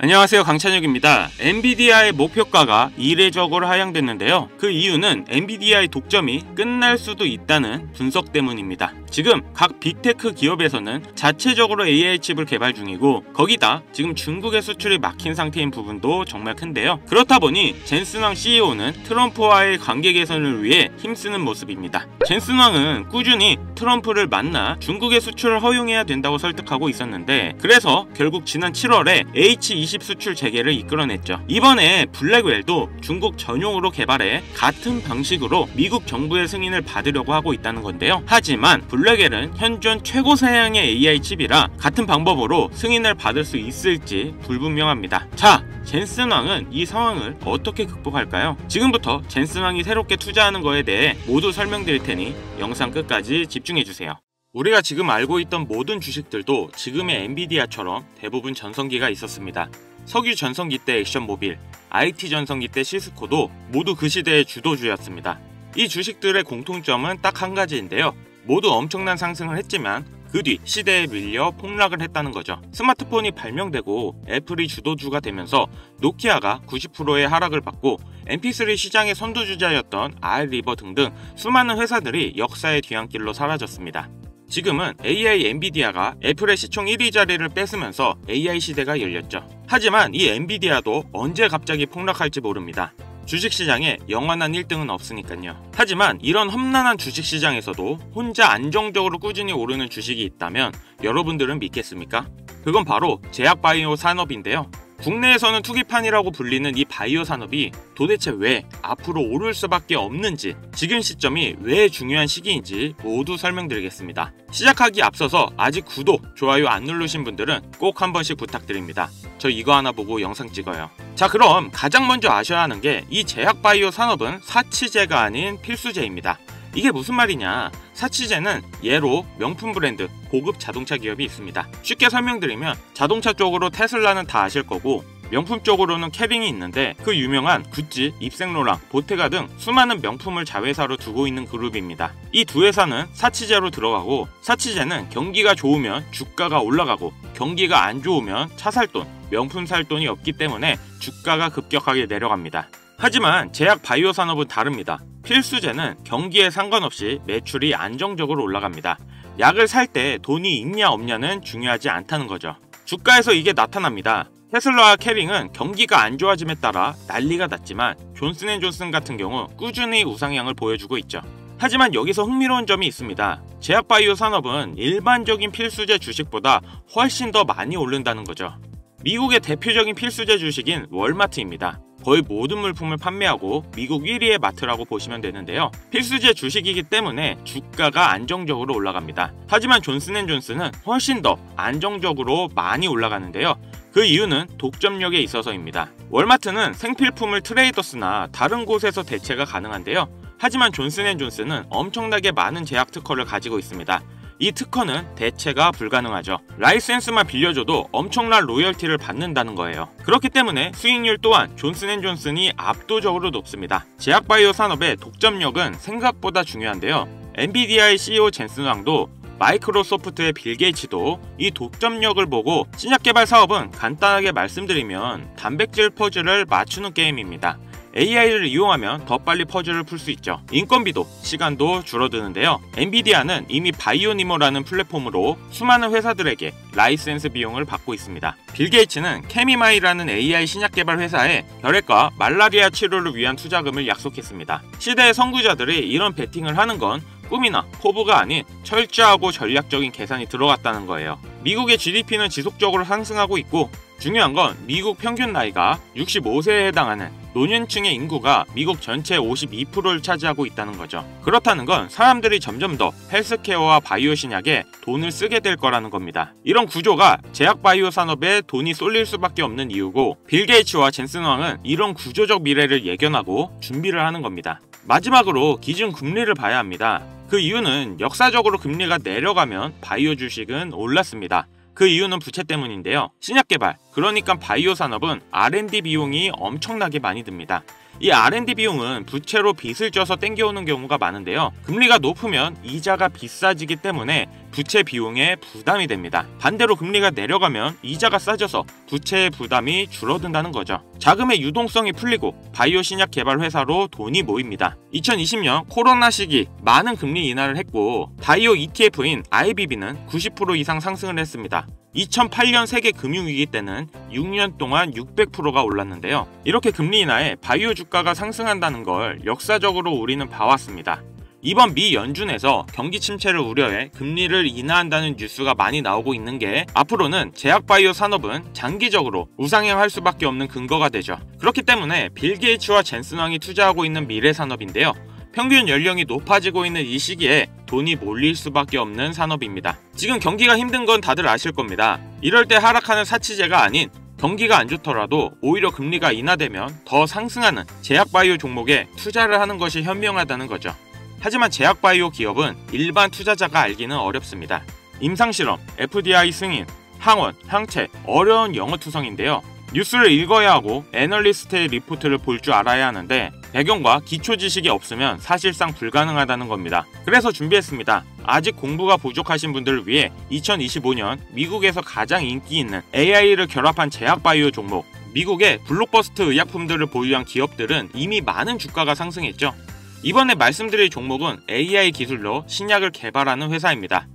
안녕하세요, 강찬혁입니다. 엔비디아의 목표가가 이례적으로 하향됐는데요. 그 이유는 엔비디아의 독점이 끝날 수도 있다는 분석 때문입니다. 지금 각 빅테크 기업에서는 자체적으로 AI 칩을 개발 중이고, 거기다 지금 중국의 수출이 막힌 상태인 부분도 정말 큰데요. 그렇다 보니 젠슨 왕 CEO는 트럼프와의 관계 개선을 위해 힘쓰는 모습입니다. 젠슨 왕은 꾸준히 트럼프를 만나 중국의 수출을 허용해야 된다고 설득하고 있었는데, 그래서 결국 지난 7월에 H20 수출 재개를 이끌어냈죠. 이번에 블랙웰도 중국 전용으로 개발해 같은 방식으로 미국 정부의 승인을 받으려고 하고 있다는 건데요. 하지만 블랙웰은 현존 최고 사양의 AI 칩이라 같은 방법으로 승인을 받을 수 있을지 불분명합니다. 자, 젠슨 왕은 이 상황을 어떻게 극복할까요? 지금부터 젠슨 왕이 새롭게 투자하는 거에 대해 모두 설명드릴 테니 영상 끝까지 집중해주세요. 우리가 지금 알고 있던 모든 주식들도 지금의 엔비디아처럼 대부분 전성기가 있었습니다. 석유 전성기 때 액션모빌, IT 전성기 때 시스코도 모두 그 시대의 주도주였습니다. 이 주식들의 공통점은 딱 한 가지인데요. 모두 엄청난 상승을 했지만 그 뒤 시대에 밀려 폭락을 했다는 거죠. 스마트폰이 발명되고 애플이 주도주가 되면서 노키아가 90%의 하락을 받고 mp3 시장의 선두주자였던 알리버 등등 수많은 회사들이 역사의 뒤안길로 사라졌습니다. 지금은 AI 엔비디아가 애플의 시총 1위 자리를 뺏으면서 AI 시대가 열렸죠. 하지만 이 엔비디아도 언제 갑자기 폭락할지 모릅니다. 주식시장에 영원한 1등은 없으니까요. 하지만 이런 험난한 주식시장에서도 혼자 안정적으로 꾸준히 오르는 주식이 있다면 여러분들은 믿겠습니까? 그건 바로 제약바이오 산업인데요. 국내에서는 투기판이라고 불리는 이 바이오 산업이 도대체 왜 앞으로 오를 수밖에 없는지, 지금 시점이 왜 중요한 시기인지 모두 설명드리겠습니다. 시작하기 앞서서 아직 구독, 좋아요 안 누르신 분들은 꼭 한 번씩 부탁드립니다. 저 이거 하나 보고 영상 찍어요. 자, 그럼 가장 먼저 아셔야 하는 게 이 제약바이오 산업은 사치제가 아닌 필수제입니다. 이게 무슨 말이냐? 사치제는 예로 명품 브랜드, 고급 자동차 기업이 있습니다. 쉽게 설명드리면 자동차 쪽으로 테슬라는 다 아실 거고, 명품 쪽으로는 캐링이 있는데 그 유명한 구찌, 입생로랑, 보테가 등 수많은 명품을 자회사로 두고 있는 그룹입니다. 이 두 회사는 사치제로 들어가고, 사치제는 경기가 좋으면 주가가 올라가고 경기가 안 좋으면 차 살 돈, 명품 살 돈이 없기 때문에 주가가 급격하게 내려갑니다. 하지만 제약 바이오 산업은 다릅니다. 필수제는 경기에 상관없이 매출이 안정적으로 올라갑니다. 약을 살 때 돈이 있냐 없냐는 중요하지 않다는 거죠. 주가에서 이게 나타납니다. 테슬라와 캐링은 경기가 안 좋아짐에 따라 난리가 났지만 존슨앤존슨 같은 경우 꾸준히 우상향을 보여주고 있죠. 하지만 여기서 흥미로운 점이 있습니다. 제약바이오 산업은 일반적인 필수제 주식보다 훨씬 더 많이 오른다는 거죠. 미국의 대표적인 필수제 주식인 월마트입니다. 거의 모든 물품을 판매하고 미국 1위의 마트라고 보시면 되는데요. 필수제 주식이기 때문에 주가가 안정적으로 올라갑니다. 하지만 존슨앤존슨은 훨씬 더 안정적으로 많이 올라가는데요. 그 이유는 독점력에 있어서입니다. 월마트는 생필품을 트레이더스나 다른 곳에서 대체가 가능한데요. 하지만 존슨앤존슨은 엄청나게 많은 제약 특허를 가지고 있습니다. 이 특허는 대체가 불가능하죠. 라이센스만 빌려줘도 엄청난 로열티를 받는다는 거예요. 그렇기 때문에 수익률 또한 존슨앤존슨이 압도적으로 높습니다. 제약바이오 산업의 독점력은 생각보다 중요한데요. 엔비디아의 CEO 젠슨 왕도, 마이크로소프트의 빌 게이츠도 이 독점력을 보고 신약 개발 사업은 간단하게 말씀드리면 단백질 퍼즐을 맞추는 게임입니다. AI를 이용하면 더 빨리 퍼즐을 풀 수 있죠. 인건비도 시간도 줄어드는데요. 엔비디아는 이미 바이오니모라는 플랫폼으로 수많은 회사들에게 라이센스 비용을 받고 있습니다. 빌 게이츠는 케미마이라는 AI 신약 개발 회사에 혈액과 말라리아 치료를 위한 투자금을 약속했습니다. 시대의 선구자들이 이런 베팅을 하는 건 꿈이나 포부가 아닌 철저하고 전략적인 계산이 들어갔다는 거예요. 미국의 GDP는 지속적으로 상승하고 있고, 중요한 건 미국 평균 나이가 65세에 해당하는 노년층의 인구가 미국 전체의 52%를 차지하고 있다는 거죠. 그렇다는 건 사람들이 점점 더 헬스케어와 바이오 신약에 돈을 쓰게 될 거라는 겁니다. 이런 구조가 제약 바이오 산업에 돈이 쏠릴 수밖에 없는 이유고, 빌 게이츠와 젠슨 왕은 이런 구조적 미래를 예견하고 준비를 하는 겁니다. 마지막으로 기준 금리를 봐야 합니다. 그 이유는 역사적으로 금리가 내려가면 바이오 주식은 올랐습니다. 그 이유는 부채 때문인데요. 신약 개발, 그러니까 바이오 산업은 R&D 비용이 엄청나게 많이 듭니다. 이 R&D 비용은 부채로 빚을 져서 땡겨오는 경우가 많은데요. 금리가 높으면 이자가 비싸지기 때문에 부채 비용에 부담이 됩니다. 반대로 금리가 내려가면 이자가 싸져서 부채의 부담이 줄어든다는 거죠. 자금의 유동성이 풀리고 바이오 신약 개발 회사로 돈이 모입니다. 2020년 코로나 시기 많은 금리 인하를 했고 바이오 ETF인 IBB는 90% 이상 상승을 했습니다. 2008년 세계 금융위기 때는 6년 동안 600%가 올랐는데요. 이렇게 금리 인하에 바이오 주가가 상승한다는 걸 역사적으로 우리는 봐왔습니다. 이번 미 연준에서 경기 침체를 우려해 금리를 인하한다는 뉴스가 많이 나오고 있는 게 앞으로는 제약바이오 산업은 장기적으로 우상향할 수밖에 없는 근거가 되죠. 그렇기 때문에 빌 게이츠와 젠슨 왕이 투자하고 있는 미래 산업인데요. 평균 연령이 높아지고 있는 이 시기에 돈이 몰릴 수밖에 없는 산업입니다. 지금 경기가 힘든 건 다들 아실 겁니다. 이럴 때 하락하는 사치제가 아닌 경기가 안 좋더라도 오히려 금리가 인하되면 더 상승하는 제약바이오 종목에 투자를 하는 것이 현명하다는 거죠. 하지만 제약바이오 기업은 일반 투자자가 알기는 어렵습니다. 임상실험, FDI 승인, 항원, 항체, 어려운 영어투성인데요. 뉴스를 읽어야 하고 애널리스트의 리포트를 볼 줄 알아야 하는데 배경과 기초 지식이 없으면 사실상 불가능하다는 겁니다. 그래서 준비했습니다. 아직 공부가 부족하신 분들을 위해 2025년 미국에서 가장 인기 있는 AI를 결합한 제약바이오 종목, 미국의 블록버스터 의약품들을 보유한 기업들은 이미 많은 주가가 상승했죠. 이번에 말씀드릴 종목은 AI 기술로 신약을 개발하는 회사입니다.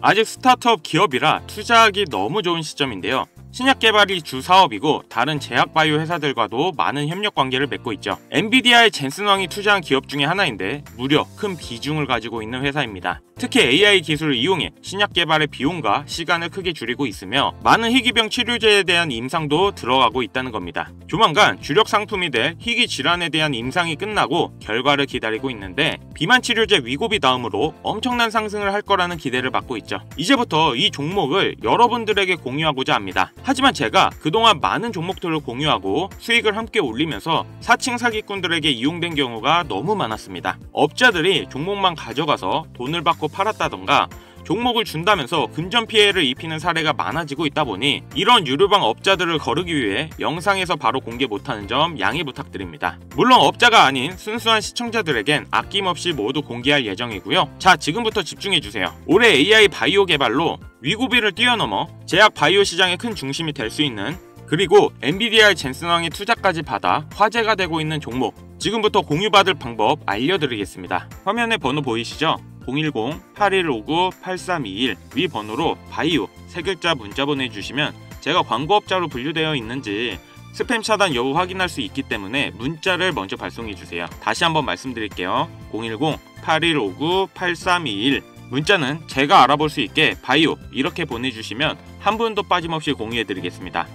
아직 스타트업 기업이라 투자하기 너무 좋은 시점인데요. 신약 개발이 주 사업이고 다른 제약바이오 회사들과도 많은 협력 관계를 맺고 있죠. 엔비디아의 젠슨 왕이 투자한 기업 중에 하나인데 무려 큰 비중을 가지고 있는 회사입니다. 특히 AI 기술을 이용해 신약 개발의 비용과 시간을 크게 줄이고 있으며 많은 희귀병 치료제에 대한 임상도 들어가고 있다는 겁니다. 조만간 주력 상품이 될 희귀 질환에 대한 임상이 끝나고 결과를 기다리고 있는데 비만 치료제 위고비 다음으로 엄청난 상승을 할 거라는 기대를 받고 있죠. 이제부터 이 종목을 여러분들에게 공유하고자 합니다. 하지만 제가 그동안 많은 종목들을 공유하고 수익을 함께 올리면서 사칭 사기꾼들에게 이용된 경우가 너무 많았습니다. 업자들이 종목만 가져가서 돈을 받고 팔았다던가 종목을 준다면서 금전 피해를 입히는 사례가 많아지고 있다 보니 이런 유료방 업자들을 거르기 위해 영상에서 바로 공개 못하는 점 양해 부탁드립니다. 물론 업자가 아닌 순수한 시청자들에겐 아낌없이 모두 공개할 예정이고요. 자, 지금부터 집중해주세요. 올해 AI 바이오 개발로 위고비를 뛰어넘어 제약 바이오 시장의 큰 중심이 될 수 있는, 그리고 엔비디아의 젠슨 왕의 투자까지 받아 화제가 되고 있는 종목, 지금부터 공유받을 방법 알려드리겠습니다. 화면에 번호 보이시죠? 010-8159-8321 위 번호로 바이오 세 글자 문자 보내주시면 제가 광고업자로 분류되어 있는지 스팸 차단 여부 확인할 수 있기 때문에 문자를 먼저 발송해주세요. 다시 한번 말씀드릴게요. 010-8159-8321 문자는 제가 알아볼 수 있게 바이오 이렇게 보내주시면 한 분도 빠짐없이 공유해드리겠습니다.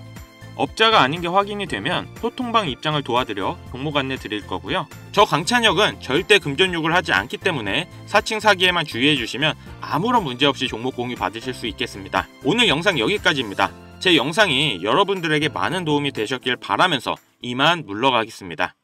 업자가 아닌 게 확인이 되면 소통방 입장을 도와드려 종목 안내 드릴 거고요. 저 강찬혁은 절대 금전 욕을 하지 않기 때문에 사칭 사기에만 주의해 주시면 아무런 문제 없이 종목 공유 받으실 수 있겠습니다. 오늘 영상 여기까지입니다. 제 영상이 여러분들에게 많은 도움이 되셨길 바라면서 이만 물러가겠습니다.